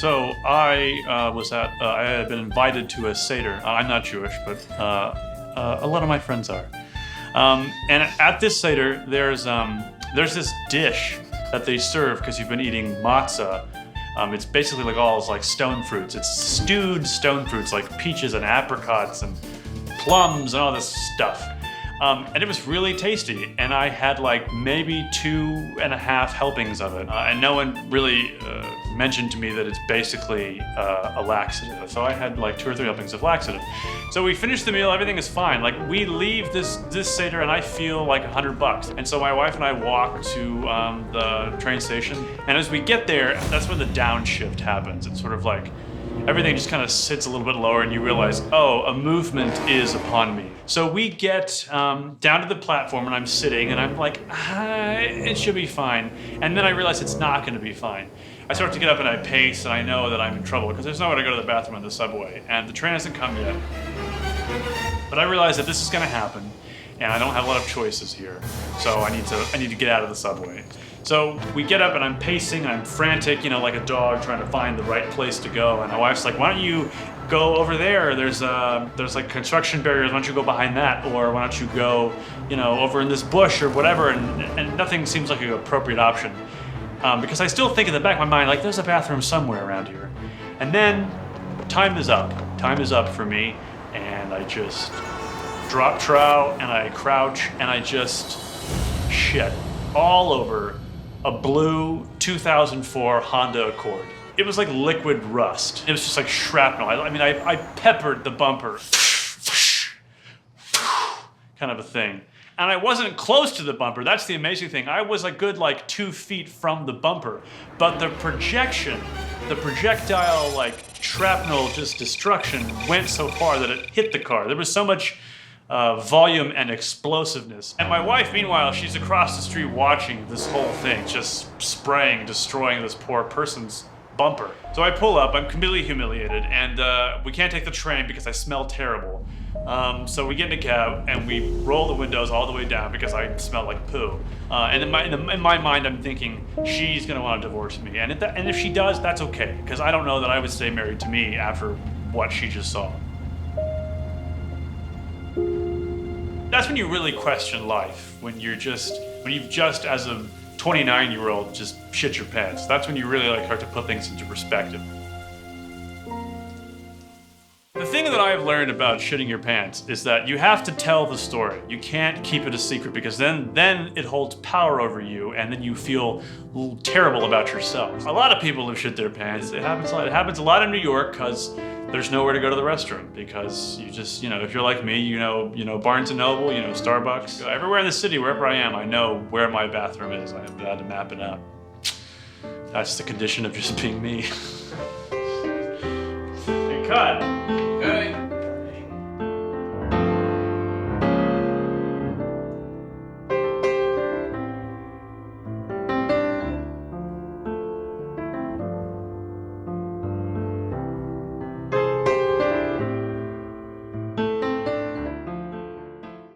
So I had been invited to a Seder. I'm not Jewish, but a lot of my friends are. And at this Seder, there's this dish that they serve because you've been eating matzah. It's basically like all like stone fruits. It's stewed stone fruits like peaches and apricots and plums and all this stuff. And it was really tasty, and I had like maybe 2.5 helpings of it. And no one really mentioned to me that it's basically a laxative. So I had like 2 or 3 helpings of laxative. So we finished the meal, everything is fine. Like we leave this Seder and I feel like $100. And so my wife and I walk to the train station. And as we get there, that's when the downshift happens. It's sort of like, everything just kind of sits a little bit lower and you realize, oh, a movement is upon me. So we get down to the platform and I'm sitting and I'm like, it should be fine. And then I realize it's not going to be fine. I start to get up and I pace and I know that I'm in trouble because there's nowhere to go to the bathroom on the subway and the train hasn't come yet. But I realize that this is going to happen and I don't have a lot of choices here. So I need to get out of the subway. So we get up and I'm pacing, I'm frantic, like a dog trying to find the right place to go. And my wife's like, why don't you go over there? There's like construction barriers, why don't you go behind that? Or why don't you go, over in this bush or whatever? And nothing seems like an appropriate option. Because I still think in the back of my mind, like there's a bathroom somewhere around here. And then time is up. Time is up for me. And I just drop trow and I crouch and I just shit all over a blue 2004 Honda Accord. It was like liquid rust. It was just like shrapnel. I peppered the bumper. Kind of a thing. And I wasn't close to the bumper. That's the amazing thing. I was a good 2 feet from the bumper. But the projectile shrapnel just destruction went so far that it hit the car. There was so much volume and explosiveness. And my wife, meanwhile, she's across the street watching this whole thing, just destroying this poor person's bumper. So I pull up, I'm completely humiliated, and we can't take the train because I smell terrible. So we get in a cab and we roll the windows all the way down because I smell like poo. And in my mind, I'm thinking she's gonna want to divorce me, and if she does, that's okay, because I don't know that I would stay married to me after what she just saw. That's when you really question life, when you've just as a 29-year-old just shit your pants. That's when you really start to put things into perspective. The thing that I've learned about shitting your pants is that you have to tell the story. You can't keep it a secret because then it holds power over you and then you feel terrible about yourself. A lot of people have shit their pants. It happens a lot. It happens a lot in New York because there's nowhere to go to the restroom because you just, if you're like me, Barnes & Noble, Starbucks. Everywhere in the city, wherever I am, I know where my bathroom is. I've had to map it out. That's the condition of just being me. Hey, cut.